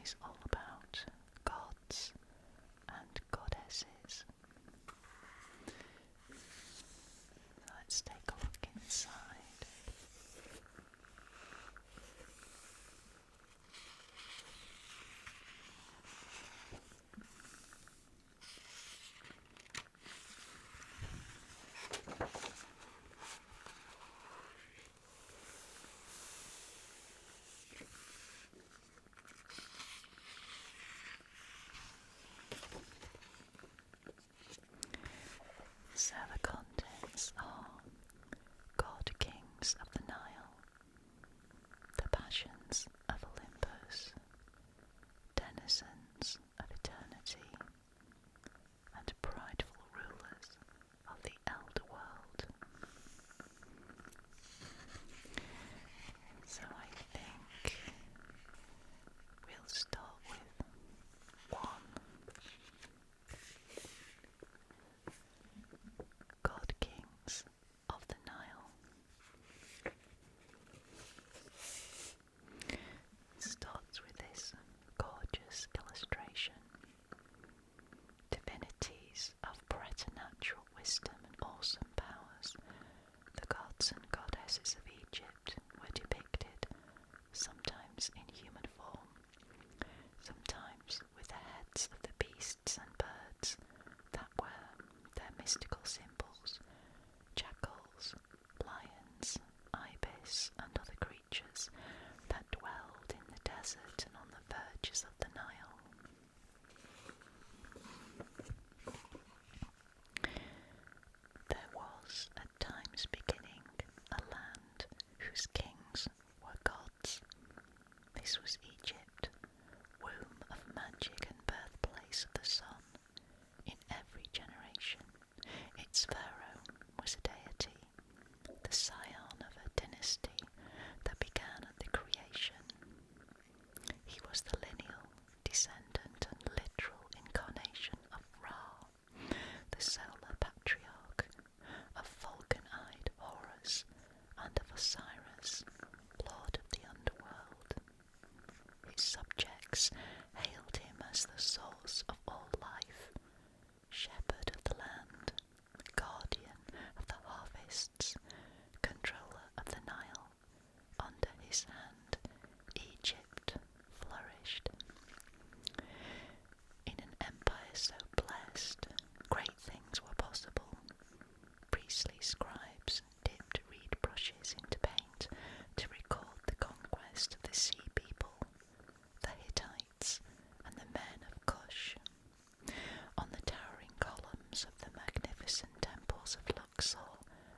is all about gods and goddesses. Let's take a look inside. So the contents are God Kings of the Nile, the passions of Olympus, denizens of eternity, and prideful rulers of the elder world. So I think we'll start with one. God Kings of the Nile. Starts with this gorgeous illustration. Divinities of preternatural wisdom and awesome powers, the gods and goddesses of Egypt were depicted, sometimes in human form, sometimes with the heads of the beasts and birds that were their mystical symbols, jackals, lions, ibis, and other creatures that dwelled in the desert and on the verges of the Nile. There was, at time's beginning, a land whose kings were gods. This was Egypt, womb of magic and birthplace of the sun. In every generation, its pharaoh was a deity, the scion of a dynasty that began at the creation. He was the lineal descendant and literal incarnation of Ra, the solar patriarch, of falcon-eyed Horus, and of Osiris, lord of the underworld. His subjects hailed him as the source of all life, shepherd of the land, guardian of the harvests, controller of the Nile. Under his hand, Egypt flourished. In an empire so blessed, great things were possible. Priestly scribes dipped reed brushes into paint to record the conquest of the sea people, the Hittites, and the men of Cush. On the towering columns of the magnificent temples of Luxor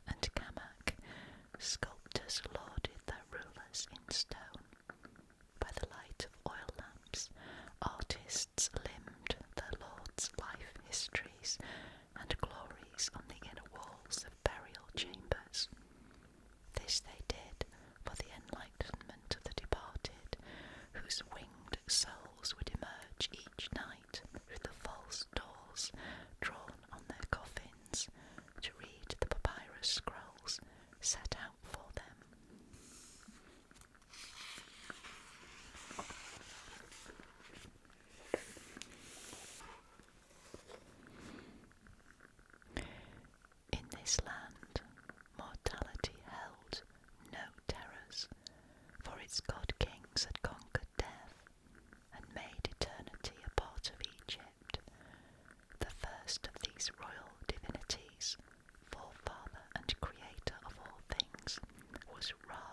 and Kamak, sculptors lauded their rulers in stone. By the light of oil lamps, artists limned their lords' life histories and glories on the inner walls of burial chambers. This they did for the enlightenment of the departed, whose winged souls would emerge each night through the false doors drawn on their coffins to read the papyrus scrolls set out for them. In this land, mortality held no terrors, for its god kings had conquered death and made eternity a part of Egypt. The first of these royal divinities, forefather and creator of all things, was Ra,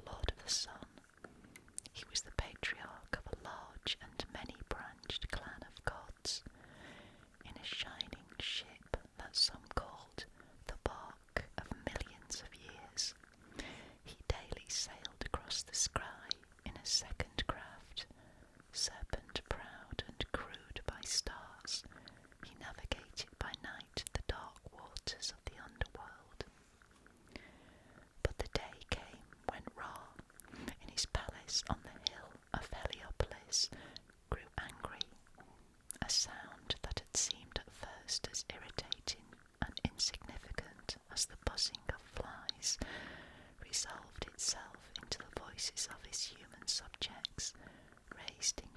lord of the sun. He was the patriarch of a large and many-branched clan of gods. In a shining ship that some called the bark of millions of years, he daily sailed across the sky in a second craft, serpent-proud and crewed by stars. He navigated by night the dark waters of the underworld. But the day came when Ra, in his palace on the hill of Heliopolis, grew angry. A sound that had seemed at first as irritating and insignificant as the buzzing of flies resolved itself into the voices of his human subjects, raised in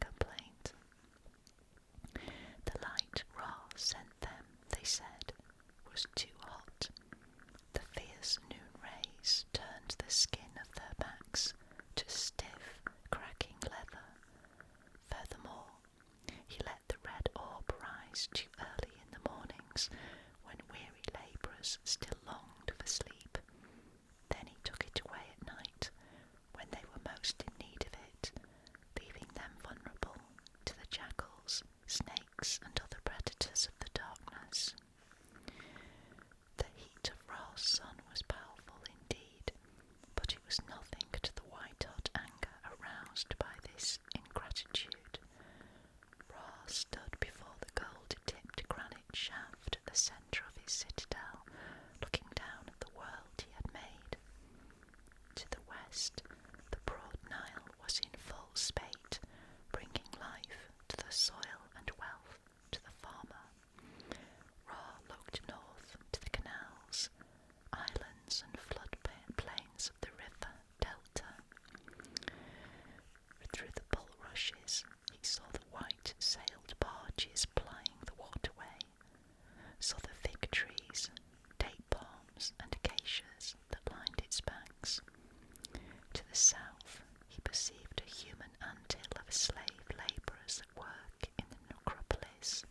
west, the broad Nile was in full spate, bringing life to the soil and wealth to the farmer. Ra looked north to the canals, islands and floodplains of the river delta. Through the bulrushes he saw the white-sailed barges plying the waterway, saw the fig trees, date palms and acacias that lined its banks. To the south he perceived a human anthill of slave labourers at work in the necropolis,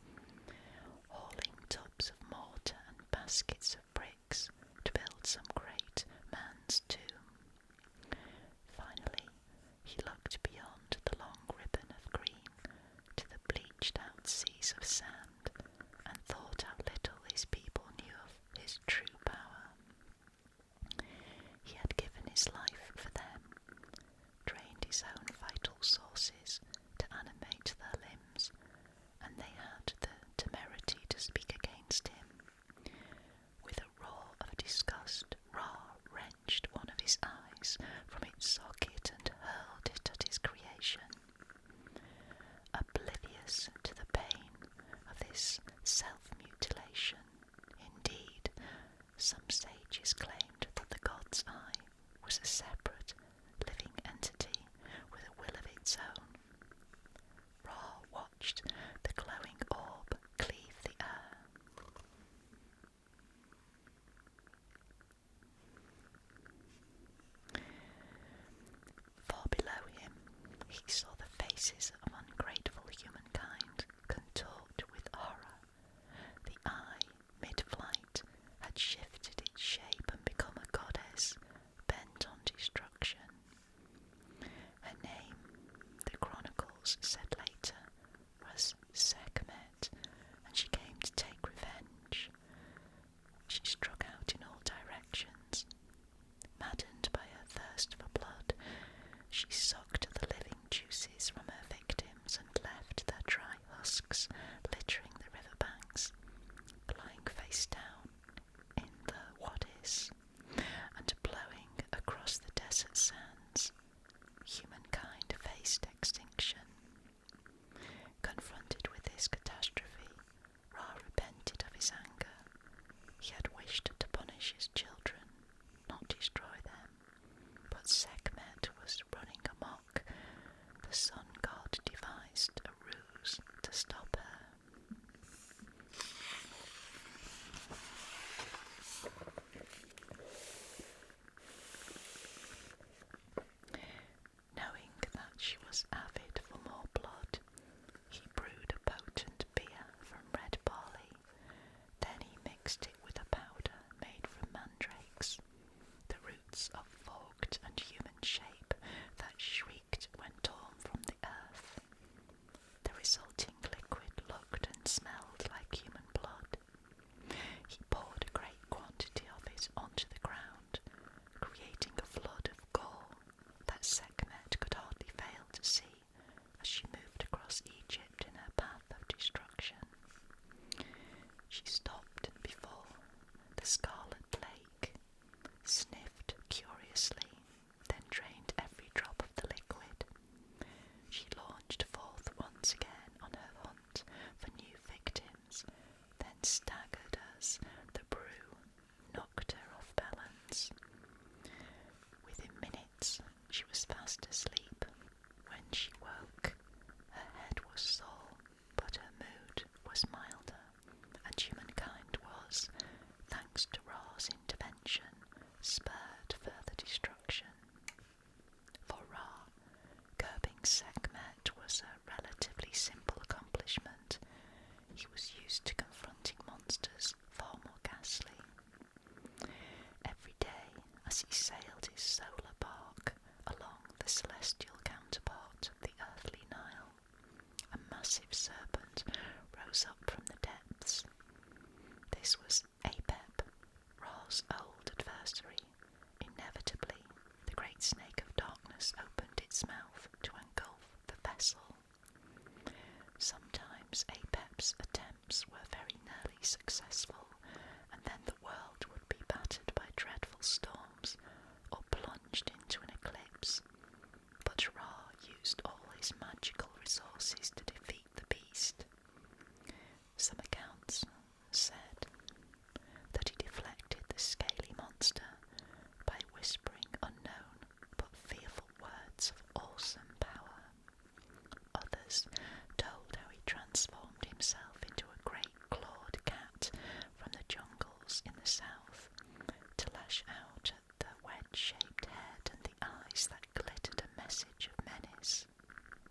hauling tubs of mortar and baskets of bricks to build some great man's tomb. Finally, he looked beyond the long ribbon of green to the bleached-out seas of sand, and thought how little his people knew of his true power. He had given his life for them, drained his own vital sources to animate their limbs, and they had the temerity to speak against him. With a roar of disgust, Ra wrenched one of his eyes from its socket and hurled it at his creation. Oblivious to the pain of this self-mutilation, indeed, some sages claimed that the god's eye was a separate, living entity with a will of its own. Ra watched the glowing orb cleave the air. Far below him, he saw the faces of ungrateful humankind contort with horror. The eye, mid-flight, had shifted its shape and become a goddess, bent on destruction. Her name, the chronicles said later, was Sekhmet, and she came to take revenge. She struck out in all directions. Maddened by her thirst for blood, she sucked the living juices from her victims and left their dry husks littering the riverbanks, lying face down in the wadis, and blowing across the desert sands. Humankind faced extinction. Confronted with this catastrophe, Ra repented of his anger. He had wished to punish his children, not destroy them, but Sekhmet was running amok. The sun god devised a ruse to stop her. Knowing that she was avid for more blood, he brewed a potent beer from red barley. Then he mixed it with a powder made from mandrakes, the roots of forked and human shape that shrieked when torn from the earth. The resulting liquid looked and smelled like human blood. He poured a great quantity of it onto the ground, creating a flood of gore that Sekhmet could hardly fail to see as she moved across Egypt in her path of destruction. She stopped before the scarlet lake, sniffed curiously, then drained every drop of the liquid. She launched forth once again on her hunt for new victims, then staggered as the brew knocked her off balance. Within minutes she was fast asleep. When she woke, her head was sore, but her mood was milder, and humankind was, thanks to Ra's intervention, spared further destruction. For Ra, curbing Sekhmet was a relatively simple accomplishment. He was used to confronting monsters far more ghastly. Every day, as he sailed his solar bark along the celestial counterpart of the earthly Nile, a massive serpent rose up from the depths. This was Apep, Ra's old adversary. Inevitably, the great snake of darkness opened its mouth to engulf the vessel. Sometimes Apep's attempts were very nearly successful, and then the world would be battered by dreadful storms or plunged into an eclipse. forces to defeat the beast. Some accounts said that he deflected the scaly monster by whispering unknown but fearful words of awesome power. Others told how he transformed himself into a great clawed cat from the jungles in the south to lash out at the wedge-shaped head and the eyes that glittered a message of menace.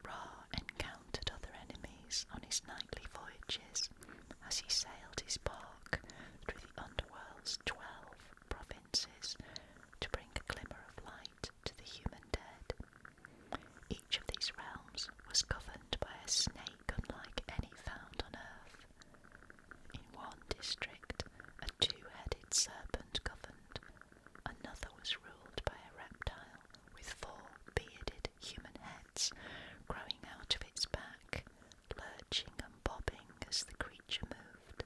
Ra encountered other enemies on his nightly voyages as he sailed his bark through the underworld's 12 provinces to bring a glimmer of light to the human dead. Each of these realms was governed by a snake unlike any found on earth. In one district, a two-headed serpent governed. Another was ruled by a reptile with 4 bearded human heads growing out of its back, lurching and bobbing as the creature moved.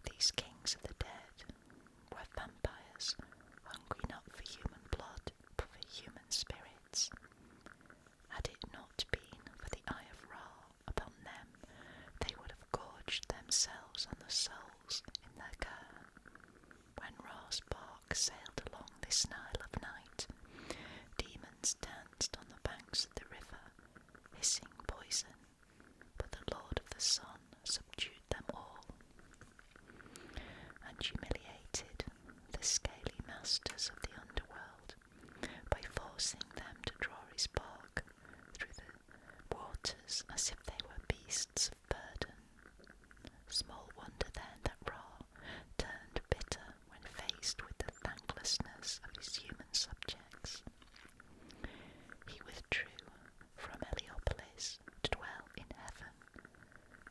These kings of the dead were vampires, hungry not for human blood, but for human spirits. Had it not been for the eye of Ra upon them, they would have gorged themselves on the souls in their care. When Ra's bark sailed along this Nile of night, demons danced on the banks of the river, hissing poison, but the Lord of the Sun subdued them all, and humiliated the scaly masters of the underworld by forcing them to draw his bark through the waters as if they were beasts of burden. Small wonder then that Ra turned bitter when faced with the thanklessness of his human subjects. He withdrew from Heliopolis to dwell in heaven.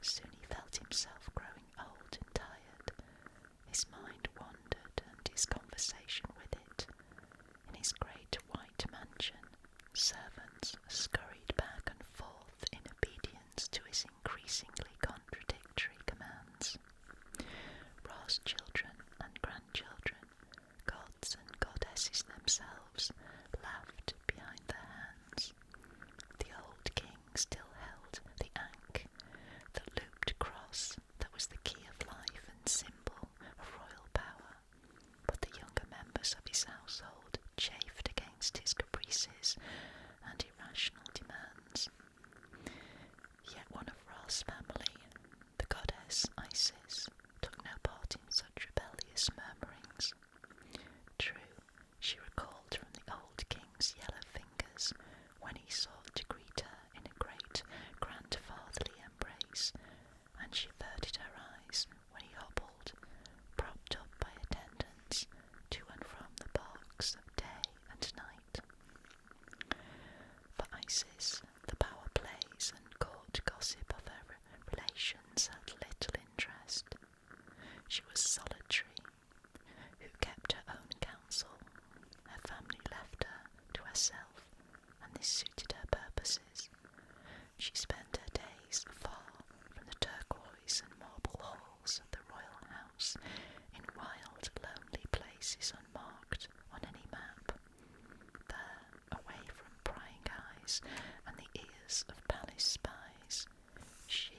Soon he felt himself growing old and tired. His mind wandered and his conversation with it. In his great white mansion, servants scurried back and forth in obedience to his increasingly contradictory commands. Ra's children and grandchildren, gods and goddesses themselves, laughed behind their hands. The old king still held the Ankh, the looped cross that was the key of life and symbol of royal power, but the younger members of his household chafed against his caprices and irrational demands. Yet one of Ra's family, the goddess Isis, took no part in such rebellious murmurings. True, she recalled from the old king's yellow fingers when he sought to greet her in a great grandfatherly embrace, and she averted her eyes when he hobbled, propped up by attendants, to and from the barks of day and night. For Isis, the power plays and court gossip of her relations had little interest. She was solitary, who kept her own counsel. Her family left her to herself, and this suited her purposes. She spent her days far from the turquoise and marble halls of the royal house, in wild, lonely places unmarked on any map. There, away from prying eyes and the ears of palace spies, she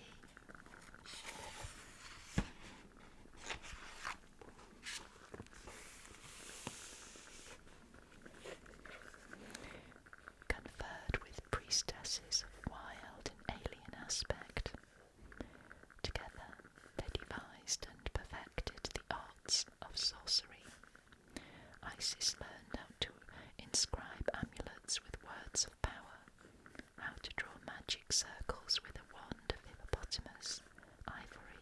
conferred with priestesses of wild and alien aspect. Together they devised and perfected the arts of sorcery. Isis learned how to inscribe amulets with words of power, how to draw magic circles with a wand of hippopotamus, ivory,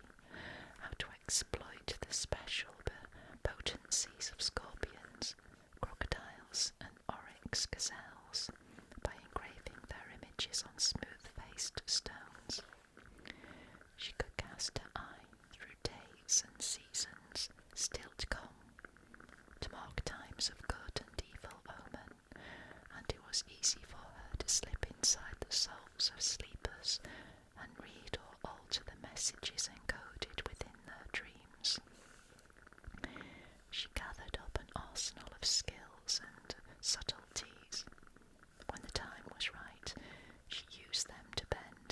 how to exploit the special potencies of scorpions, crocodiles and oryx gazelles by engraving their images on smooth-faced stones. She could cast her eye through days and seasons still to come, to mark times of good and evil omen, and it was easy for her to slip inside the souls of sleepers and read or alter the messages encoded within their dreams. She gathered up an arsenal of skills and subtleties. When the time was right, she used them to bend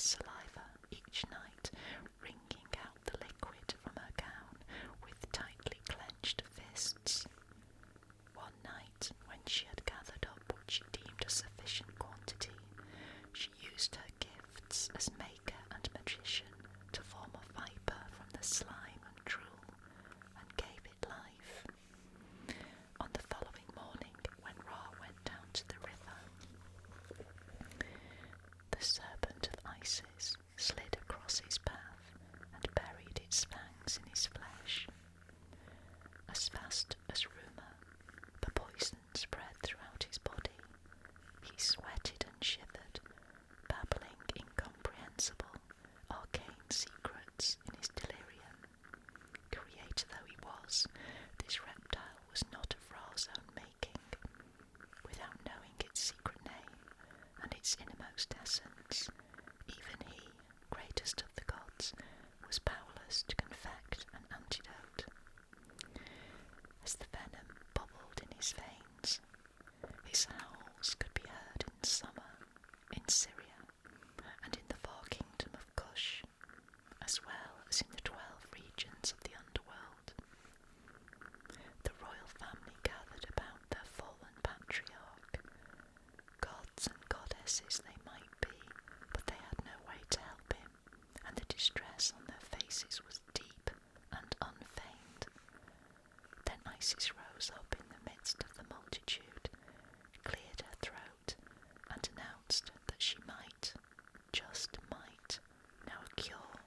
his saliva each night, wringing out the liquid from her gown with tightly clenched fists. One night, when she had gathered up what she deemed a sufficient quantity, she used her gifts as maker and magician to form a viper from the slime and drool, and gave it life. On the following morning, when Ra went down to the river, the serpent of Isis slid across his path and buried its fangs in his flesh. As fast as rumour, the poison spread throughout his body, he sweated and shivered, babbling incomprehensible, arcane secrets in his delirium. Creator though he was, this reptile was not of Ra's own making. Without knowing its secret name and its innermost essence, even he, greatest of the gods, was powerless to confect an antidote. As the venom bubbled in his veins, his howls could be heard in summer, in Syria, and in the far kingdom of Kush, as well as in the 12 regions of the underworld. The royal family gathered about their fallen patriarch. Gods and goddesses they might be, but they had no way to help him, and the distress on their faces was deep and unfeigned. Then Isis rose up in the midst of the multitude, cleared her throat, and announced that she might, just might, know a cure.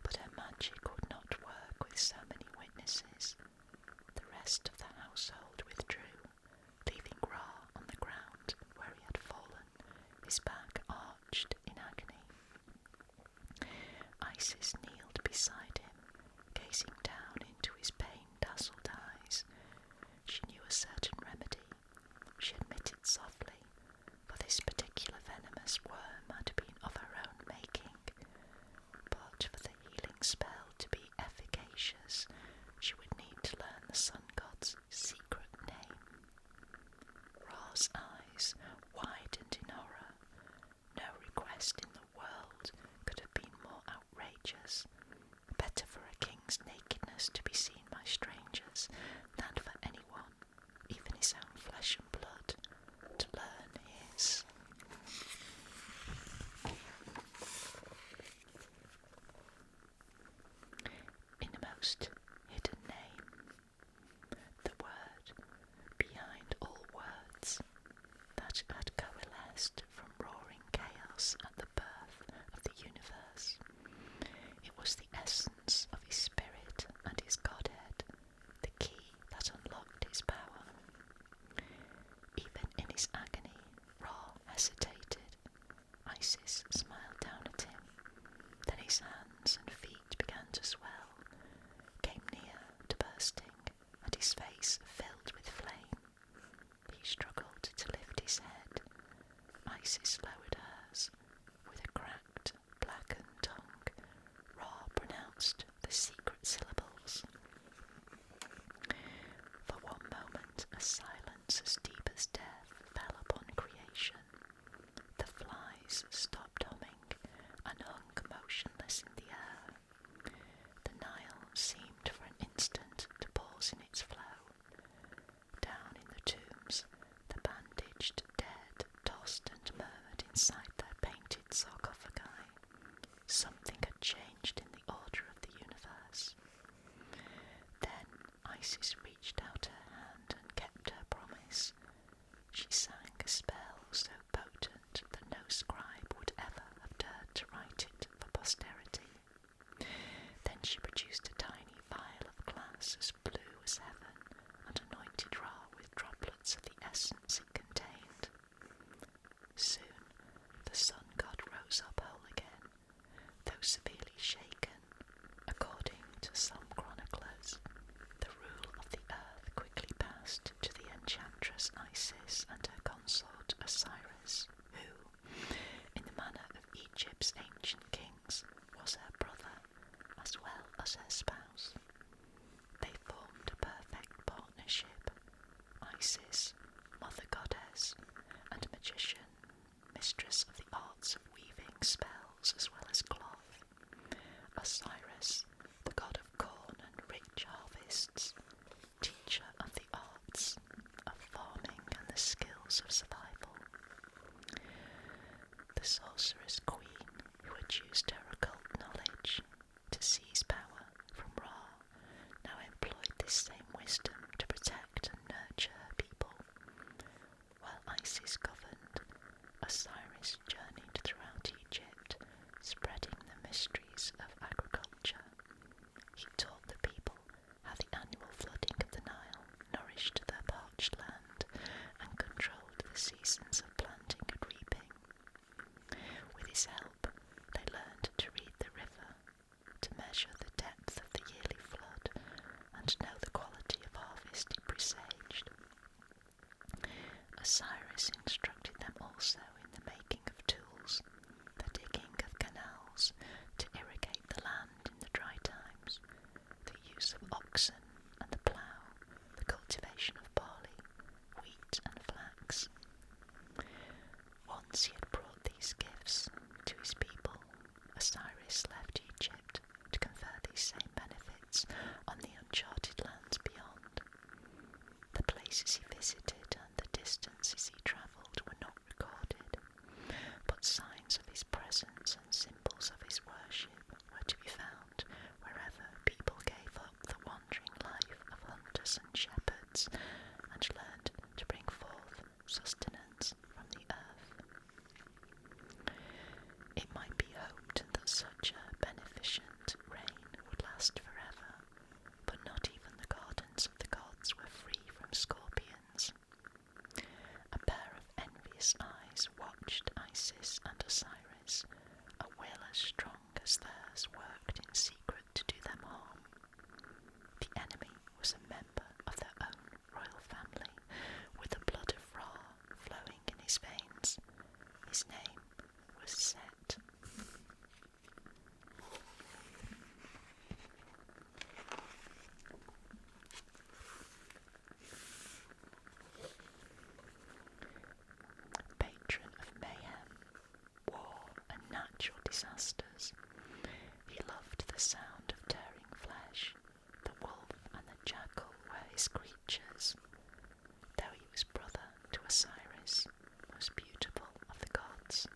But her magic would not work with so many witnesses. The rest of the household withdrew, leaving Ra on the ground where he had fallen, his back arched in agony. Isis kneeled beside him, gazing down into his pain-dazzled eyes. She knew a certain remedy, she admitted softly, for this particular venomous worm had been of her own making. But for the healing spell to be efficacious, she would need to learn the sun god's secret name. Ra's eyes widened in horror. No request in the world could have been more outrageous. Better for a king's nakedness to be seen by strangers than for anyone, even his own flesh and blood, to learn his. Innermost hidden name, the word behind all words, that had coalesced from roaring chaos at the birth of the universe. It was the essence of his spirit and his godhead, the key that unlocked his power. Even in his agony, Ra hesitated. Isis smiled down at him. Then his hands and feet began to swell, came near to bursting, and his face filled with flame. He struggled to lift his head. Isis lowered hers. With a cracked, blackened tongue, Ra pronounced the secret syllables. For one moment, a silence as deep as death fell upon creation. The flies stopped humming and hung motionless in the air. The Nile seemed for an instant to pause in its flow. Down in the tombs, the bandaged dead tossed and murmured inside their painted sarcophagi. Something had changed in the order of the universe. Then Isis reached out her hand and kept her promise. She sang a spell so potent that no scribe would ever have dared to write it for posterity. Then she produced a tiny vial of glass as blue as heaven and anointed Ra with droplets of the essence it contained. Soon the sun god rose up whole again, though severely shaken. According to some chroniclers, the rule of the earth quickly passed to the enchantress Isis and her consort Osiris, who, in the manner of Egypt's ancient kings, was her brother as well as her spouse. They formed a perfect partnership. Isis, mother goddess, and magician, mistress of the arts of weaving spells as well as cloth. Osiris, the god of corn and rich harvests, teacher of the arts of farming and the skills of survival. The sorceress queen, who had used her occult knowledge to seize power from Ra, now employed this same wisdom to protect and nurture her people. While Isis governed, Osiris journeyed throughout Egypt, spreading the mysteries of agriculture. He taught the people how the annual flooding of the Nile nourished their parched land and controlled the seasons of planting and reaping. With his help, they learned to read the river, to measure the depth of the yearly flood, and know the quality of harvest it presaged. Osiris instructed them also in the making of tools, the digging of canals to irrigate the land in the dry times, the use of oxen and the plough, the cultivation of barley, wheat and flax. Once he had brought these gifts to his people, Osiris left Egypt to confer these same benefits on the uncharted lands beyond. The places he visited and the distances he travelled were not recorded, but signs of his presence and symbols of his worship were to be found wherever people gave up the wandering life of hunters and shepherds and learned to bring forth sustenance from the earth. It might be hoped that such a beneficent reign would last forever, but not even the gardens of the gods were free from scorpions. A pair of envious eyes watched Isis and Osiris. A will as strong as theirs worked in secret to do them harm. The enemy was a member of their own royal family, with the blood of Ra flowing in his veins. His name was Set. Patron of mayhem, war and natural disasters, he loved the sound of tearing flesh. The wolf and the jackal were his creatures. Though he was brother to Osiris, most beautiful of the gods,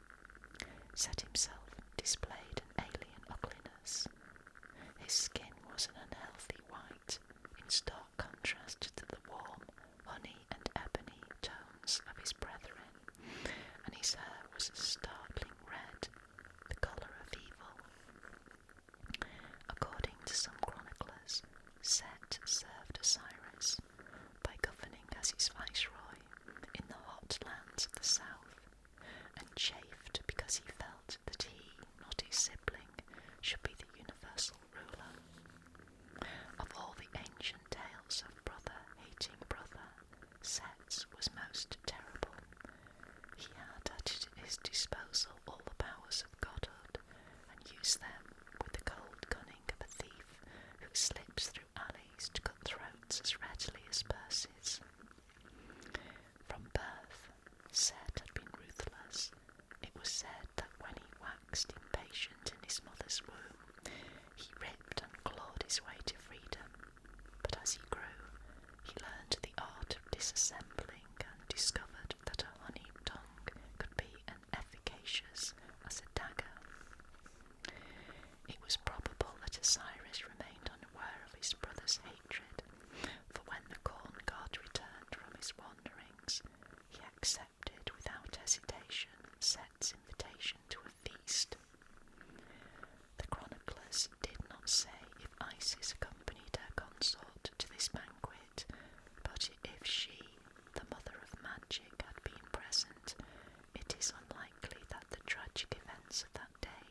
Set himself displayed an alien ugliness. His skin was an unhealthy white, in stark contrast to the warm, honey and ebony tones of his brethren, and his hair was a startling red, the colour of evil. According to some chroniclers, Set served Osiris by governing as his viceroy in the hot lands of the south, and chafed because he felt that he, not his sibling, should be the universal ruler. Of all the ancient tales of brother hating brother, Set's was most terrible. He had at his disposal all the powers of godhood, and used them with the cold cunning of a thief who slips through alleys to cut throats as readily as purses. From birth, Set had been ruthless. It was said that when he waxed impatient in his mother's womb, he ripped and clawed his way to freedom. But as he grew, he learned the art of disassembling and discovered that a honey tongue could be as efficacious as a dagger. It was probable that Osiris remained unaware of his brother's hatred, for when the corn god returned from his wanderings, he accepted without hesitation Set's invitation to a feast. The chroniclers did not say if Isis accompanied her consort to this banquet, but if she, the mother of magic, had been present, it is unlikely that the tragic events of that day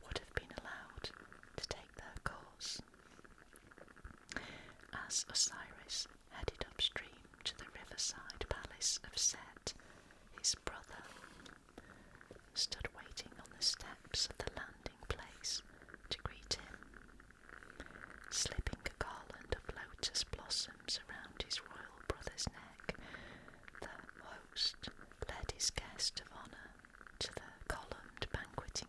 would have been allowed to take their course. As Osiris headed upstream to the riverside palace of Set, his brother stood waiting on the steps of the landing place to greet him. Slipping a garland of lotus blossoms around his royal brother's neck, the host led his guest of honour to the columned banqueting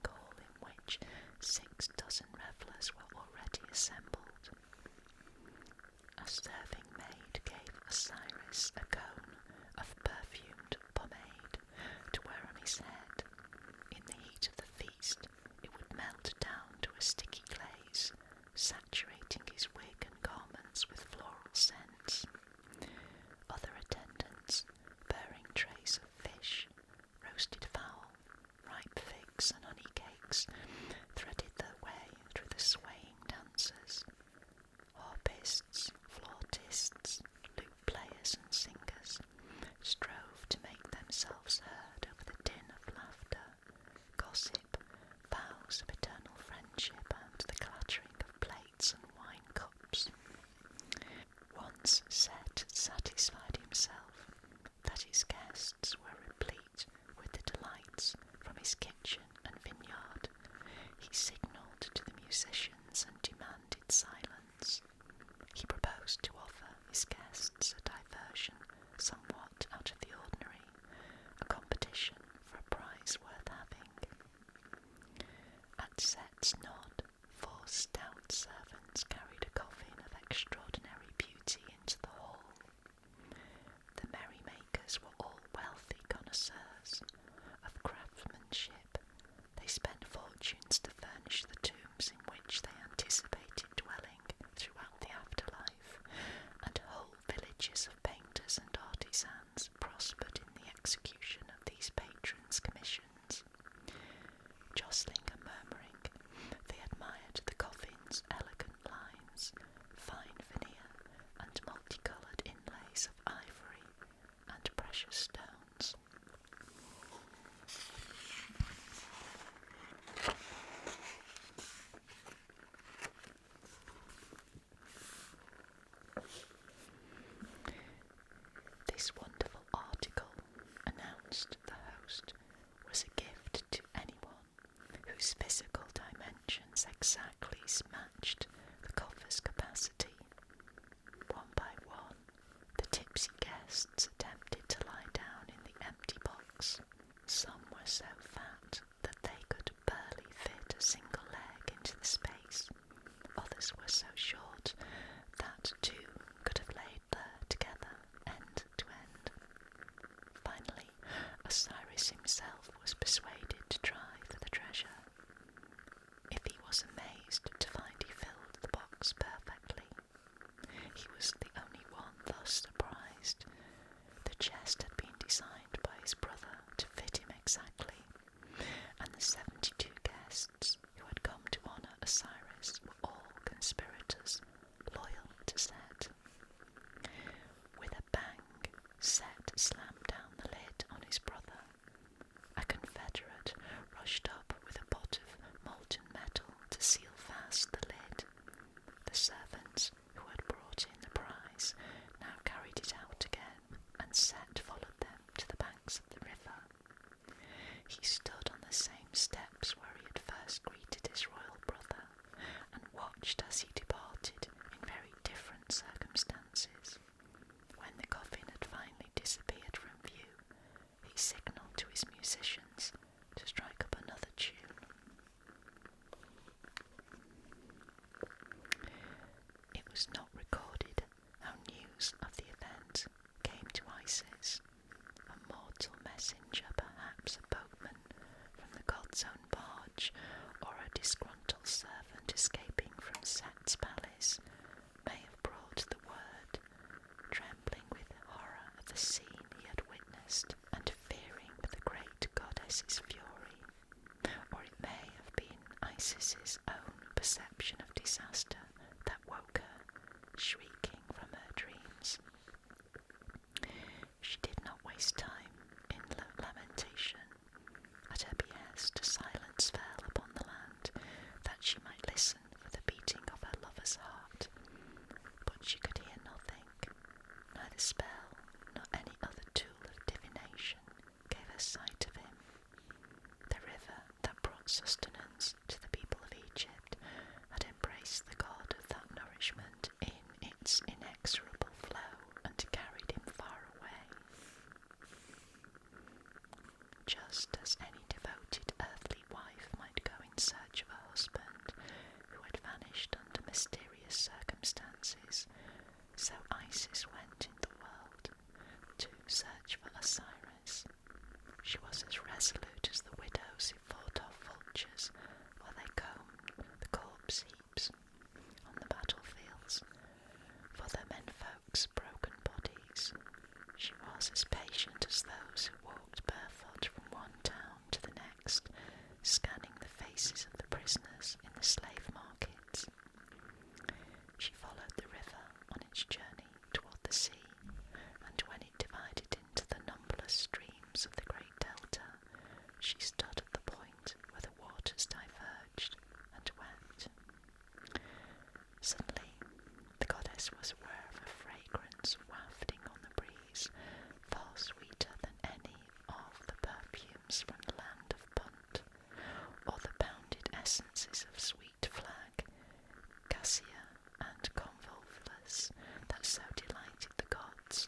eunuchs threaded their way through the swaying dancers. Harpists, flautists, lute players and singers strove to make themselves heard over the din of laughter, gossip, vows of eternal friendship, and the clattering of plates and wine cups. Once Set satisfied himself that his guests were replete with the delights from his kitchen and vineyard, he signalled to the musicians and demanded silence. He proposed to offer his guests a diversion somewhat out of the ordinary, a competition for a prize worth having. At Set's nod, 4 stout servants carried a coffin of extraordinary beauty into the hall. The merrymakers were all wealthy connoisseurs of craftsmanship. They spent fortunes to furnish the tombs in which they anticipated dwelling throughout the afterlife, and whole villages of painters and artisans prospered in the execution of these patrons' commissions. Jostling and murmuring, they admired the coffin's elegant lines, fine veneer, and multicoloured inlays of ivory and precious stones. This wonderful article, announced the host, was a gift to anyone whose physical dimensions exactly matched the coffer's capacity. One by one, the tipsy guests attempted to lie down in the empty box. Some were so fat that they could barely fit a single leg into the space. Others were so short that 2 could have laid there together, end to end. Finally, Osiris himself was persuaded to try for the treasure. If he was amazed to find he filled the box perfectly, he was the only one thus surprised. The chest had been designed by his brother to fit him exactly, and the 72 guests who had come to honour Osiris were all conspirators, loyal to Set. With a bang, Set slammed down the lid on his brother. A confederate rushed up with a pot of molten metal to seal fast the lid. The servants who had brought in the prize now carried it out again, and Set followed them to the banks of the river. He stood on the same steps where he had first greeted his royal brother, and watched as he departed in very different circumstances. When the coffin had finally disappeared from view, he signalled to his musicians to strike up another tune. It was not recorded how news of the event came to Isis. A mortal messenger, perhaps a boatman from the god's own barge, or a disgruntled servant escaping from Set's palace, may have brought the word, trembling with horror of the scene he had witnessed, and fearing the great goddess's fury. Or it may have been Isis's own perception of disaster that woke her, shrieking from her dreams. She did not waste time in lamentation. At her behest, silence fell upon the land, that she might listen for the beating of her lover's heart. But she could hear nothing. Neither spell nor any other tool of divination gave her sight of him. The river that brought sustenance to the people of Egypt had embraced the god of that nourishment in its inexorable flow, and carried him far away. Just as any devoted earthly wife might go in search of a husband who had vanished under mysterious circumstances, so Isis went in the world to search for Osiris. She was as resolute as the widows who fought off vultures while they combed the corpse heaps on the battlefields for their menfolk's broken bodies. She was as patient as those who walked barefoot from one town to the next, scanning the faces of the prisoners in the slave markets. She followed the river on its journey toward the sea, and when it divided into the numberless streams of the great delta, she stood at the point where the waters diverged and wept. Suddenly, the goddess was aware of a fragrance wafting on the breeze, far sweeter than any of the perfumes from the land of Punt, or the pounded essences of sweet flag, cassia, and convolvulus that so delighted the gods.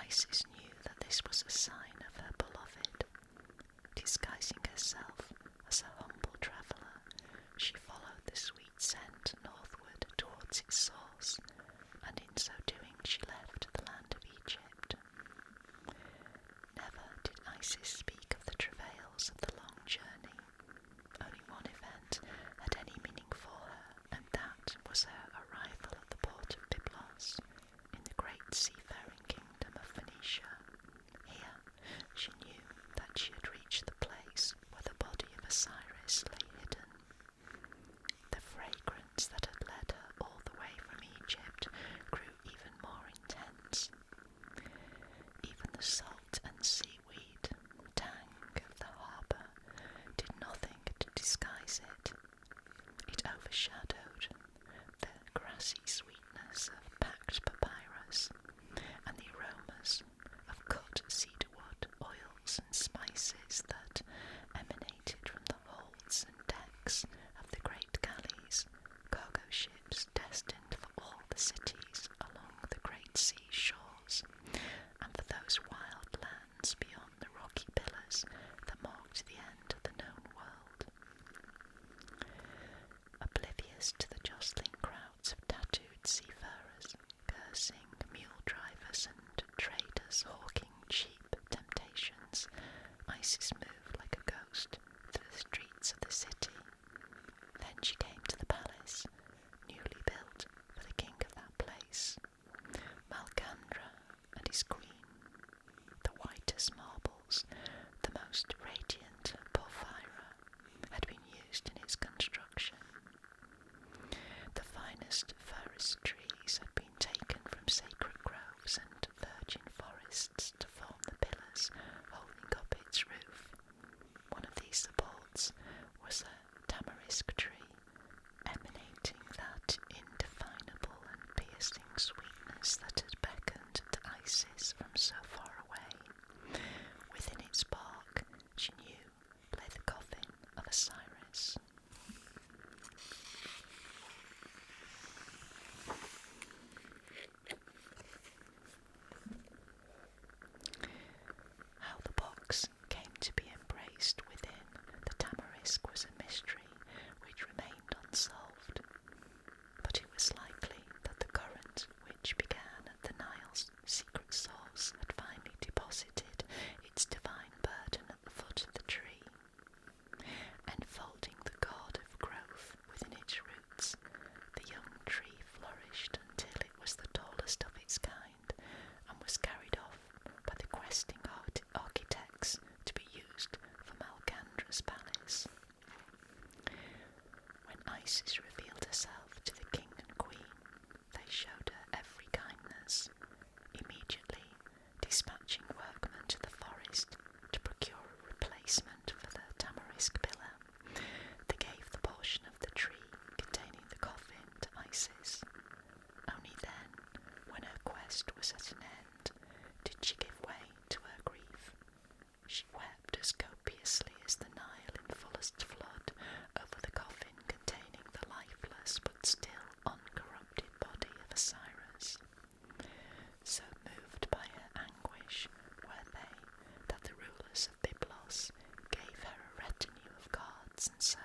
Isis knew that this was a sign of her beloved. Disguising herself as a humble traveller, she followed the sweet scent northward towards its source, and in so doing she left the land of Egypt. Never did Isis speak of the travails of the long journey. Only one event had any meaning for her, and that was her arrival at the port of Byblos, in the great seafaring kingdom of Phoenicia. Here she knew that she had reached the place where the body of Osiris lay hidden. The fragrance that had led her all the way from Egypt grew even more intense. Even the salt and seaweed tang of the harbour did nothing to disguise it. It overshadowed the grassy sweetness of packed papyrus and the aromas of cut cedarwood, oils and spices that emanated from the holds and decks of the great galleys, cargo ships destined for all the cities along the great sea shores, and for those wild lands beyond the rocky pillars that marked the end of the known world. Oblivious to the jostling crowds of tattooed seafarers, cursing mule drivers and traders hawking cheap temptations, Isis moved like a ghost through the streets of the city. Then she came to the palace, newly built for the king of that place, Malcandra and his queen. The whitest marbles, the most radiant porphyra, had been used in its construction. The finest forest trees had been taken from sacred groves and virgin forests to form the pillars holding up its roof. One of these supports was a tamarisk tree, emanating that indefinable and piercing sweetness that had beckoned to Isis from so far away. Within its bark, she knew, lay the coffin of Osiris. How the box came to be embraced within the tamarisk was a mystery which remained unsolved, but it was likely that the current which began at the Nile's secret source had finally deposited its divine burden at the foot of the tree. Enfolding the god of growth within its roots, the young tree flourished until it was the tallest of its kind, and was carried off by the questing architects to be used for Malcandra's palace. When Isis revealed herself to the king and queen, they showed her every kindness, immediately dispatching workmen to the forest to procure a replacement for the tamarisk pillar. They gave the portion of the tree containing the coffin to Isis. Only then, when her quest was at an end, did she give way to her grief. She wept as copiously as the Nile in fullest flood over the coffin containing the lifeless but still uncorrupted body of Osiris. So moved by her anguish were they that the rulers of Byblos gave her a retinue of guards and servants